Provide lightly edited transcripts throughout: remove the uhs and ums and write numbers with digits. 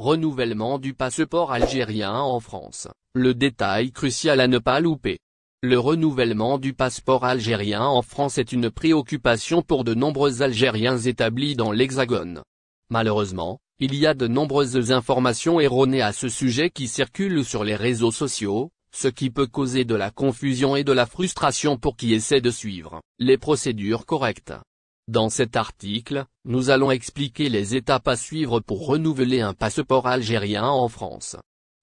Renouvellement du passeport algérien en France. Le détail crucial à ne pas louper. Le renouvellement du passeport algérien en France est une préoccupation pour de nombreux Algériens établis dans l'Hexagone. Malheureusement, il y a de nombreuses informations erronées à ce sujet qui circulent sur les réseaux sociaux, ce qui peut causer de la confusion et de la frustration pour qui essaie de suivre les procédures correctes. Dans cet article, nous allons expliquer les étapes à suivre pour renouveler un passeport algérien en France.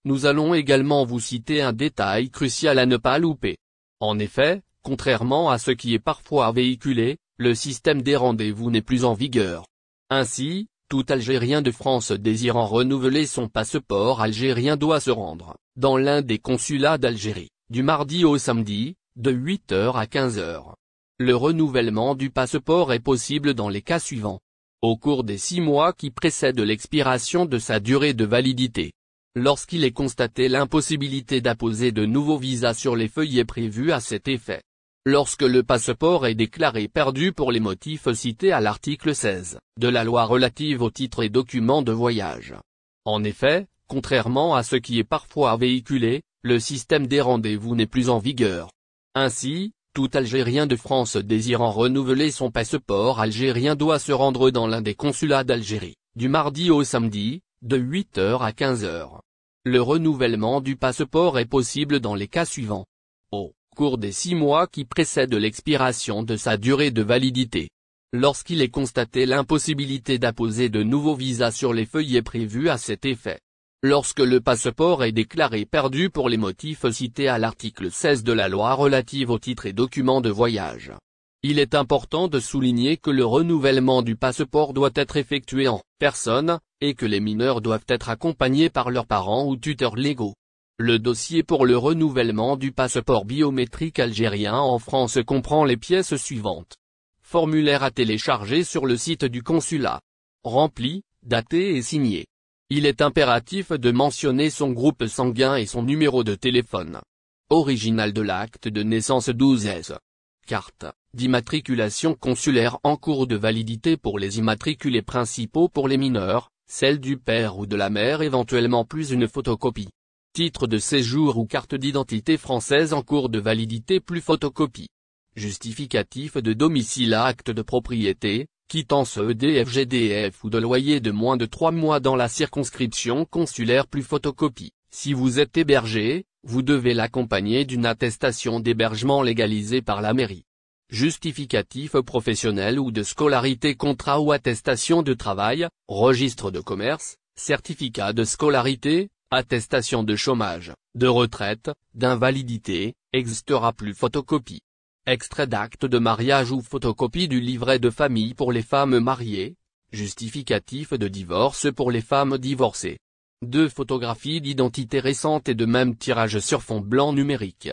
Nous allons également vous citer un détail crucial à ne pas louper. En effet, contrairement à ce qui est parfois véhiculé, le système des rendez-vous n'est plus en vigueur. Ainsi, tout Algérien de France désirant renouveler son passeport algérien doit se rendre dans l'un des consulats d'Algérie, du mardi au samedi, de 8 h à 15 h. Le renouvellement du passeport est possible dans les cas suivants. Au cours des 6 mois qui précèdent l'expiration de sa durée de validité. Lorsqu'il est constaté l'impossibilité d'apposer de nouveaux visas sur les feuillets prévus à cet effet. Lorsque le passeport est déclaré perdu pour les motifs cités à l'article 16 de la loi relative aux titres et documents de voyage. En effet, contrairement à ce qui est parfois véhiculé, le système des rendez-vous n'est plus en vigueur. Ainsi, tout Algérien de France désirant renouveler son passeport algérien doit se rendre dans l'un des consulats d'Algérie, du mardi au samedi, de 8 h à 15 h. Le renouvellement du passeport est possible dans les cas suivants. Au cours des 6 mois qui précèdent l'expiration de sa durée de validité. Lorsqu'il est constaté l'impossibilité d'apposer de nouveaux visas sur les feuillets prévus à cet effet. Lorsque le passeport est déclaré perdu pour les motifs cités à l'article 16 de la loi relative aux titres et documents de voyage. Il est important de souligner que le renouvellement du passeport doit être effectué en personne, et que les mineurs doivent être accompagnés par leurs parents ou tuteurs légaux. Le dossier pour le renouvellement du passeport biométrique algérien en France comprend les pièces suivantes. Formulaire à télécharger sur le site du consulat. Rempli, daté et signé. Il est impératif de mentionner son groupe sanguin et son numéro de téléphone. Original de l'acte de naissance 12S. Carte d'immatriculation consulaire en cours de validité pour les immatriculés principaux pour les mineurs, celle du père ou de la mère éventuellement plus une photocopie. Titre de séjour ou carte d'identité française en cours de validité plus photocopie. Justificatif de domicile à acte de propriété, quittance EDF GDF ou de loyer de moins de 3 mois dans la circonscription consulaire plus photocopie. Si vous êtes hébergé, vous devez l'accompagner d'une attestation d'hébergement légalisée par la mairie. Justificatif professionnel ou de scolarité, contrat ou attestation de travail, registre de commerce, certificat de scolarité, attestation de chômage, de retraite, d'invalidité, etc. plus photocopie. Extrait d'acte de mariage ou photocopie du livret de famille pour les femmes mariées. Justificatif de divorce pour les femmes divorcées. 2 photographies d'identité récentes et de même tirage sur fond blanc numérique.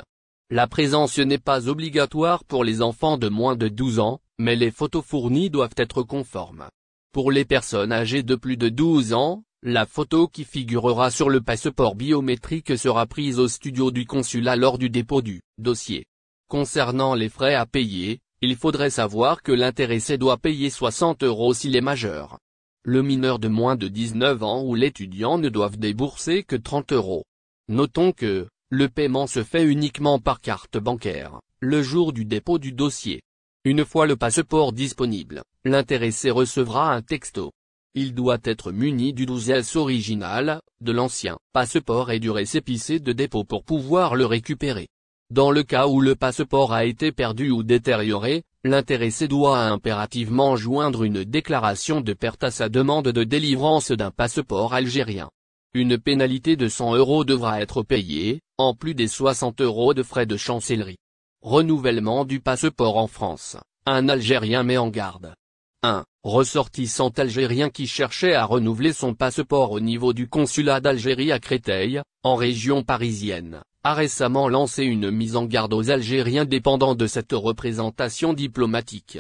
La présence n'est pas obligatoire pour les enfants de moins de 12 ans, mais les photos fournies doivent être conformes. Pour les personnes âgées de plus de 12 ans, la photo qui figurera sur le passeport biométrique sera prise au studio du consulat lors du dépôt du dossier. Concernant les frais à payer, il faudrait savoir que l'intéressé doit payer 60 € s'il est majeur. Le mineur de moins de 19 ans ou l'étudiant ne doivent débourser que 30 €. Notons que le paiement se fait uniquement par carte bancaire, le jour du dépôt du dossier. Une fois le passeport disponible, l'intéressé recevra un texto. Il doit être muni du 12S original, de l'ancien passeport et du récépissé de dépôt pour pouvoir le récupérer. Dans le cas où le passeport a été perdu ou détérioré, l'intéressé doit impérativement joindre une déclaration de perte à sa demande de délivrance d'un passeport algérien. Une pénalité de 100 € devra être payée, en plus des 60 € de frais de chancellerie. Renouvellement du passeport en France. Un Algérien met en garde. 1. Ressortissant algérien qui cherchait à renouveler son passeport au niveau du consulat d'Algérie à Créteil, en région parisienne, a récemment lancé une mise en garde aux Algériens dépendant de cette représentation diplomatique.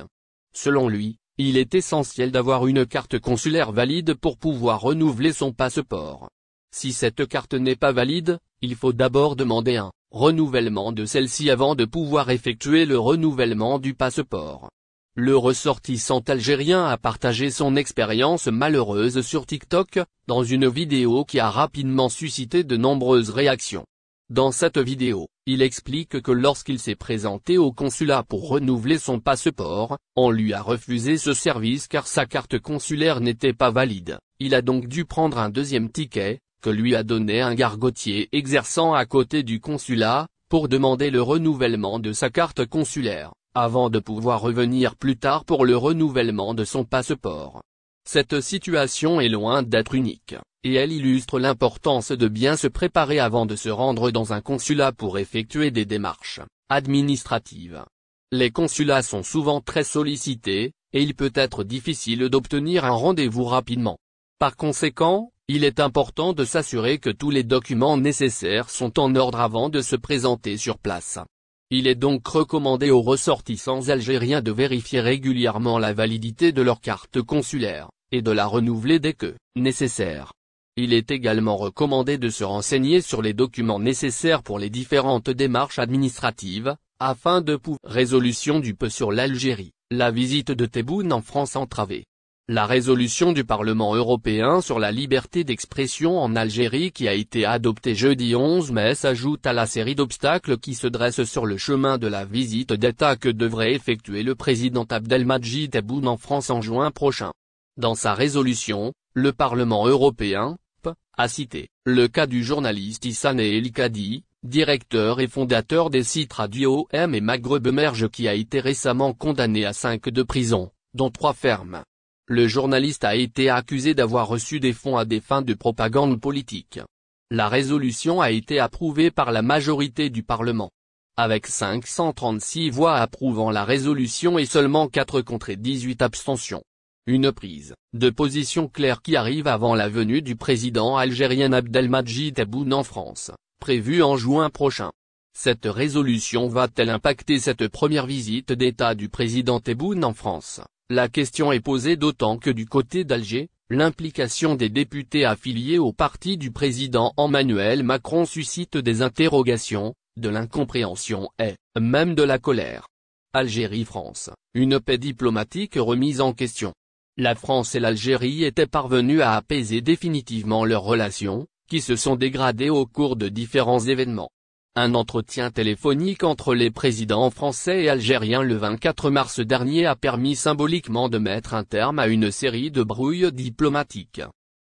Selon lui, il est essentiel d'avoir une carte consulaire valide pour pouvoir renouveler son passeport. Si cette carte n'est pas valide, il faut d'abord demander un renouvellement de celle-ci avant de pouvoir effectuer le renouvellement du passeport. Le ressortissant algérien a partagé son expérience malheureuse sur TikTok, dans une vidéo qui a rapidement suscité de nombreuses réactions. Dans cette vidéo, il explique que lorsqu'il s'est présenté au consulat pour renouveler son passeport, on lui a refusé ce service car sa carte consulaire n'était pas valide. Il a donc dû prendre un deuxième ticket, que lui a donné un gargotier exerçant à côté du consulat, pour demander le renouvellement de sa carte consulaire, avant de pouvoir revenir plus tard pour le renouvellement de son passeport. Cette situation est loin d'être unique, et elle illustre l'importance de bien se préparer avant de se rendre dans un consulat pour effectuer des démarches administratives. Les consulats sont souvent très sollicités, et il peut être difficile d'obtenir un rendez-vous rapidement. Par conséquent, il est important de s'assurer que tous les documents nécessaires sont en ordre avant de se présenter sur place. Il est donc recommandé aux ressortissants algériens de vérifier régulièrement la validité de leur carte consulaire, et de la renouveler dès que nécessaire. Il est également recommandé de se renseigner sur les documents nécessaires pour les différentes démarches administratives, afin de pouvoir résolution du PE sur l'Algérie, la visite de Tebboune en France entravée. La résolution du Parlement européen sur la liberté d'expression en Algérie qui a été adoptée jeudi 11 mai s'ajoute à la série d'obstacles qui se dressent sur le chemin de la visite d'État que devrait effectuer le président Abdelmadjid Tebboune en France en juin prochain. Dans sa résolution, le Parlement européen a cité le cas du journaliste Issane El Kadi, directeur et fondateur des sites Radio OM et Maghreb Emerge qui a été récemment condamné à 5 de prison, dont 3 fermes. Le journaliste a été accusé d'avoir reçu des fonds à des fins de propagande politique. La résolution a été approuvée par la majorité du Parlement. Avec 536 voix approuvant la résolution et seulement 4 contre et 18 abstentions. Une prise de position claire qui arrive avant la venue du président algérien Abdelmadjid Tebboune en France, prévue en juin prochain. Cette résolution va-t-elle impacter cette première visite d'État du président Tebboune en France? La question est posée d'autant que du côté d'Alger, l'implication des députés affiliés au parti du président Emmanuel Macron suscite des interrogations, de l'incompréhension et même de la colère. Algérie-France, une paix diplomatique remise en question. La France et l'Algérie étaient parvenues à apaiser définitivement leurs relations, qui se sont dégradées au cours de différents événements. Un entretien téléphonique entre les présidents français et algériens le 24 mars dernier a permis symboliquement de mettre un terme à une série de brouilles diplomatiques.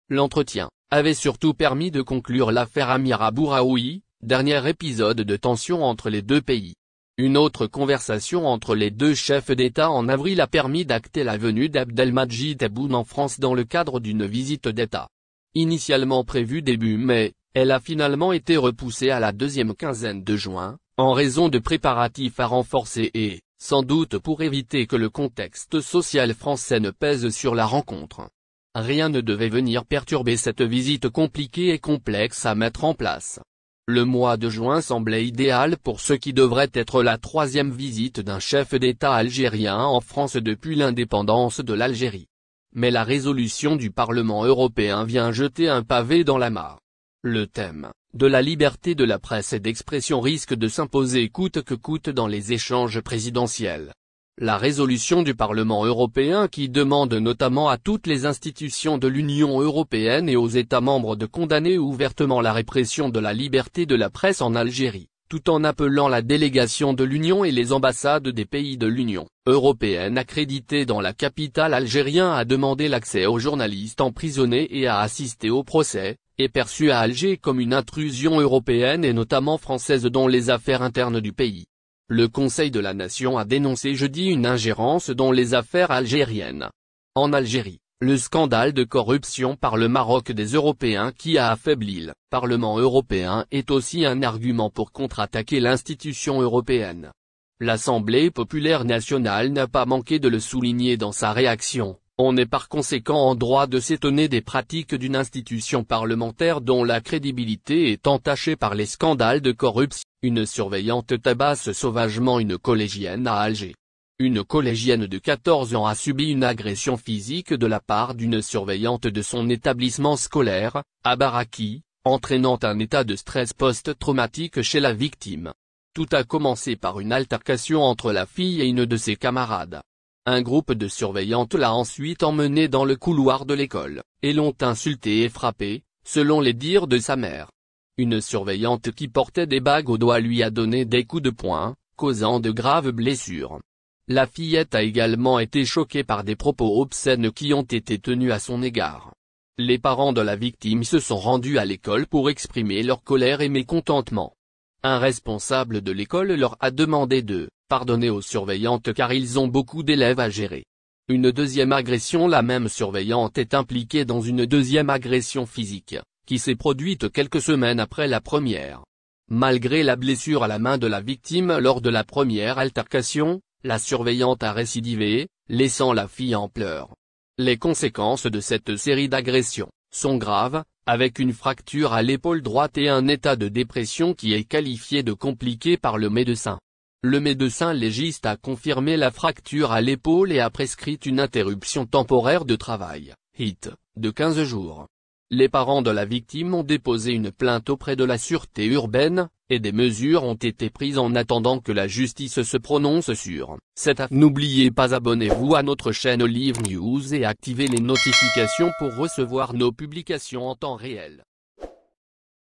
L'entretien avait surtout permis de conclure l'affaire Amir Abouraoui, dernier épisode de tension entre les deux pays. Une autre conversation entre les deux chefs d'État en avril a permis d'acter la venue d'Abdelmadjid Tebboune en France dans le cadre d'une visite d'État. Initialement prévue début mai, elle a finalement été repoussée à la deuxième quinzaine de juin, en raison de préparatifs à renforcer et, sans doute pour éviter que le contexte social français ne pèse sur la rencontre. Rien ne devait venir perturber cette visite compliquée et complexe à mettre en place. Le mois de juin semblait idéal pour ce qui devrait être la troisième visite d'un chef d'État algérien en France depuis l'indépendance de l'Algérie. Mais la résolution du Parlement européen vient jeter un pavé dans la mare. Le thème de la liberté de la presse et d'expression risque de s'imposer coûte que coûte dans les échanges présidentiels. La résolution du Parlement européen qui demande notamment à toutes les institutions de l'Union européenne et aux États membres de condamner ouvertement la répression de la liberté de la presse en Algérie, tout en appelant la délégation de l'Union et les ambassades des pays de l'Union européenne accréditées dans la capitale algérienne à demander l'accès aux journalistes emprisonnés et à assister au procès, est perçue à Alger comme une intrusion européenne et notamment française dans les affaires internes du pays. Le Conseil de la Nation a dénoncé jeudi une ingérence dans les affaires algériennes. En Algérie, le scandale de corruption par le Maroc des Européens qui a affaibli le Parlement européen est aussi un argument pour contre-attaquer l'institution européenne. L'Assemblée populaire nationale n'a pas manqué de le souligner dans sa réaction. On est par conséquent en droit de s'étonner des pratiques d'une institution parlementaire dont la crédibilité est entachée par les scandales de corruption. Une surveillante tabasse sauvagement une collégienne à Alger. Une collégienne de 14 ans a subi une agression physique de la part d'une surveillante de son établissement scolaire, à Baraki, entraînant un état de stress post-traumatique chez la victime. Tout a commencé par une altercation entre la fille et une de ses camarades. Un groupe de surveillantes l'a ensuite emmenée dans le couloir de l'école, et l'ont insultée et frappée, selon les dires de sa mère. Une surveillante qui portait des bagues au doigt lui a donné des coups de poing, causant de graves blessures. La fillette a également été choquée par des propos obscènes qui ont été tenus à son égard. Les parents de la victime se sont rendus à l'école pour exprimer leur colère et mécontentement. Un responsable de l'école leur a demandé de pardonner aux surveillantes car ils ont beaucoup d'élèves à gérer. Une deuxième agression. La même surveillante est impliquée dans une deuxième agression physique, qui s'est produite quelques semaines après la première. Malgré la blessure à la main de la victime lors de la première altercation, la surveillante a récidivé, laissant la fille en pleurs. Les conséquences de cette série d'agressions sont graves, avec une fracture à l'épaule droite et un état de dépression qui est qualifié de compliqué par le médecin. Le médecin légiste a confirmé la fracture à l'épaule et a prescrit une interruption temporaire de travail, HIT, de 15 jours. Les parents de la victime ont déposé une plainte auprès de la sûreté urbaine, et des mesures ont été prises en attendant que la justice se prononce sur cette affaire. N'oubliez pas, abonnez-vous à notre chaîne Olive News et activez les notifications pour recevoir nos publications en temps réel.